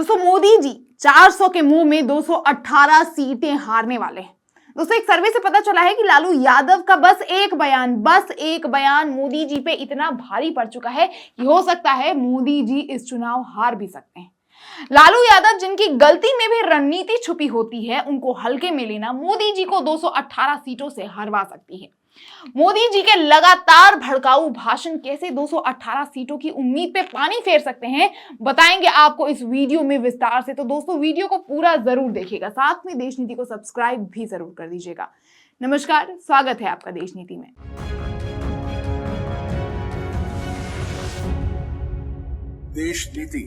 दोस्तों मोदी जी 400 के मुंह में 218 सीटें हारने वाले हैं। दोस्तों एक सर्वे से पता चला है कि लालू यादव का बस एक बयान मोदी जी पे इतना भारी पड़ चुका है कि हो सकता है मोदी जी इस चुनाव हार भी सकते हैं। लालू यादव जिनकी गलती में भी रणनीति छुपी होती है, उनको हल्के में लेना मोदी जी को 218 सीटों से हरवा सकती है। मोदी जी के लगातार भड़काऊ भाषण कैसे 218 सीटों की उम्मीद पे पानी फेर सकते हैं, बताएंगे आपको इस वीडियो में विस्तार से। तो दोस्तों वीडियो को पूरा जरूर देखिएगा, साथ में देश नीति को सब्सक्राइब भी जरूर कर दीजिएगा। नमस्कार, स्वागत है आपका देश नीति में। देश नीति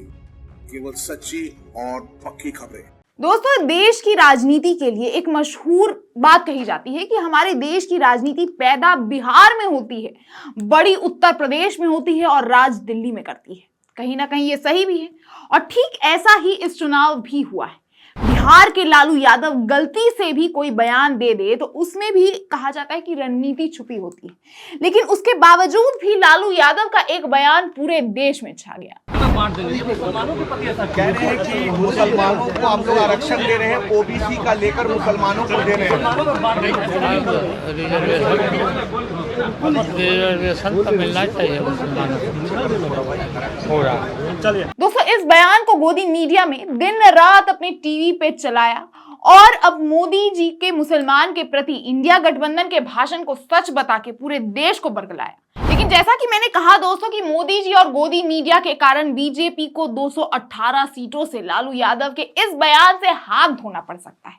केवल सच्ची और पक्की खबरें। दोस्तों देश की राजनीति के लिए एक मशहूर बात कही जाती है कि हमारे देश की राजनीति पैदा बिहार में होती है, बड़ी उत्तर प्रदेश में होती है और राज दिल्ली में करती है। कहीं ना कहीं ये सही भी है और ठीक ऐसा ही इस चुनाव भी हुआ है। बिहार के लालू यादव गलती से भी कोई बयान दे दे तो उसमें भी कहा जाता है कि रणनीति छुपी होती है, लेकिन उसके बावजूद भी लालू यादव का एक बयान पूरे देश में छा गया। कह रहे हैं कि मुसलमानों को आप लोग आरक्षण दे रहे हैं, ओबीसी का लेकर मुसलमानों को दे रहे हैं। रिजर्वेशन तो मिलना चाहिए मुसलमानों को। दोस्तों इस बयान को गोदी मीडिया में दिन रात अपने टीवी पे चलाया और अब मोदी जी के मुसलमान के प्रति इंडिया गठबंधन के भाषण को सच बता के पूरे देश को बरगलाया। लेकिन जैसा कि मैंने कहा दोस्तों कि मोदी जी और गोदी मीडिया के कारण बीजेपी को 218 सीटों से लालू यादव के इस बयान से हाथ धोना पड़ सकता है।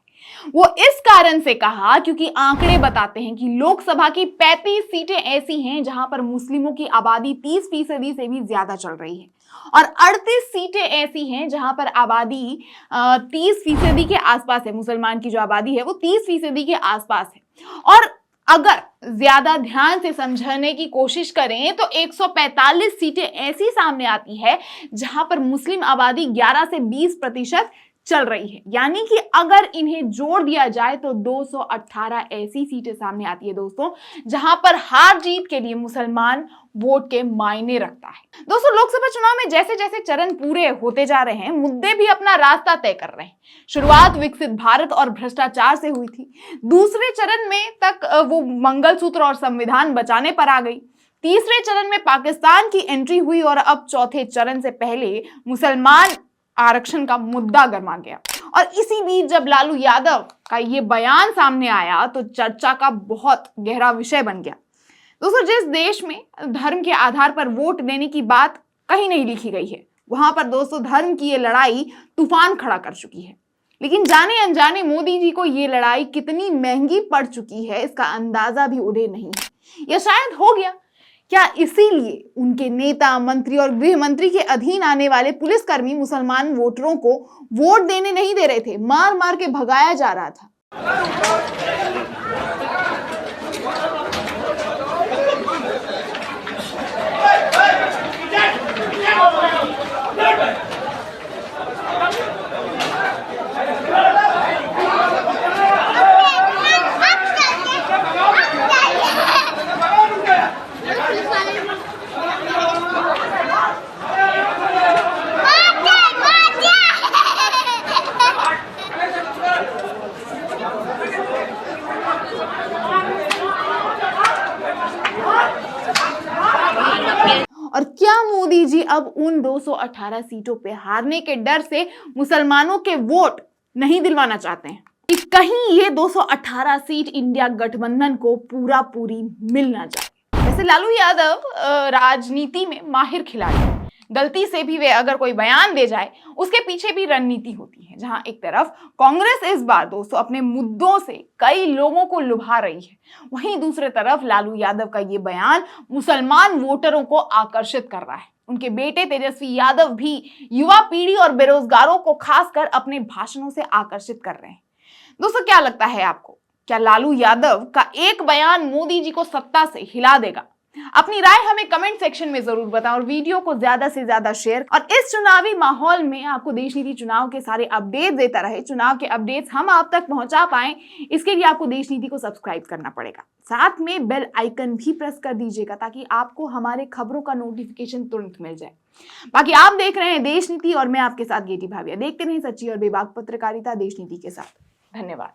वो इस कारण से कहा क्योंकि आंकड़े बताते हैं कि लोकसभा की 35 सीटें ऐसी हैं जहां पर मुस्लिमों की आबादी 30% से भी ज्यादा चल रही है और 38 सीटें ऐसी हैं जहां पर आबादी 30% के आसपास है। मुसलमान की जो आबादी है वो 30% के आसपास है। और अगर ज्यादा ध्यान से समझने की कोशिश करें तो 145 सीटें ऐसी सामने आती है जहां पर मुस्लिम आबादी 11 से 20% चल रही है। यानी कि अगर इन्हें जोड़ दिया जाए तो 218 ऐसी सीटें सामने आती है दोस्तों जहां पर हार जीत के लिए मुसलमान वोट के मायने रखता है। दोस्तों लोकसभा चुनाव में जैसे जैसे चरण पूरे होते जा रहे हैं, मुद्दे भी अपना रास्ता तय कर रहे हैं। शुरुआत विकसित भारत और भ्रष्टाचार से हुई थी, दूसरे चरण में तक वो मंगलसूत्र और संविधान बचाने पर आ गई, तीसरे चरण में पाकिस्तान की एंट्री हुई और अब चौथे चरण से पहले मुसलमान आरक्षण का मुद्दा गर्मा गया। और इसी बीच जब लालू यादव का ये बयान सामने आया तो चर्चा का बहुत गहरा विषय बन गया। दोस्तों जिस देश में धर्म के आधार पर वोट देने की बात कहीं नहीं लिखी गई है, वहां पर दोस्तों धर्म की ये लड़ाई तूफान खड़ा कर चुकी है। लेकिन जाने अनजाने मोदी जी को ये लड़ाई कितनी महंगी पड़ चुकी है इसका अंदाजा भी उन्हें नहीं है, या शायद हो गया। क्या इसीलिए उनके नेता, मंत्री और गृह मंत्री के अधीन आने वाले पुलिसकर्मी मुसलमान वोटरों को वोट देने नहीं दे रहे थे, मार मार के भगाया जा रहा था। और क्या मोदी जी अब उन 218 सीटों पे हारने के डर से मुसलमानों के वोट नहीं दिलवाना चाहते हैं कि कहीं ये 218 सीट इंडिया गठबंधन को पूरी मिल ना जाए? वैसे लालू यादव राजनीति में माहिर खिलाड़ी हैं। गलती से भी वे अगर कोई बयान दे जाए उसके पीछे भी रणनीति होती है। जहां एक तरफ कांग्रेस इस बार दोस्तों अपने मुद्दों से कई लोगों को लुभा रही है, वहीं दूसरे तरफ लालू यादव का ये बयान मुसलमान वोटरों को आकर्षित कर रहा है। उनके बेटे तेजस्वी यादव भी युवा पीढ़ी और बेरोजगारों को खासकर अपने भाषणों से आकर्षित कर रहे हैं। दोस्तों क्या लगता है आपको, क्या लालू यादव का एक बयान मोदी जी को सत्ता से हिला देगा? अपनी राय हमें कमेंट सेक्शन में जरूर बताएं और वीडियो को ज्यादा से ज्यादा शेयर। और इस चुनावी माहौल में आपको देश नीति चुनाव के सारे अपडेट देता रहे, चुनाव के अपडेट्स हम आप तक पहुंचा पाएं, इसके लिए आपको देश नीति को सब्सक्राइब करना पड़ेगा। साथ में बेल आइकन भी प्रेस कर दीजिएगा ताकि आपको हमारे खबरों का नोटिफिकेशन तुरंत मिल जाए। बाकी आप देख रहे हैं देश नीति और मैं आपके साथ गेटी भाविया। देखते रहें सच्ची और बेबाक पत्रकारिता देश नीति के साथ। धन्यवाद।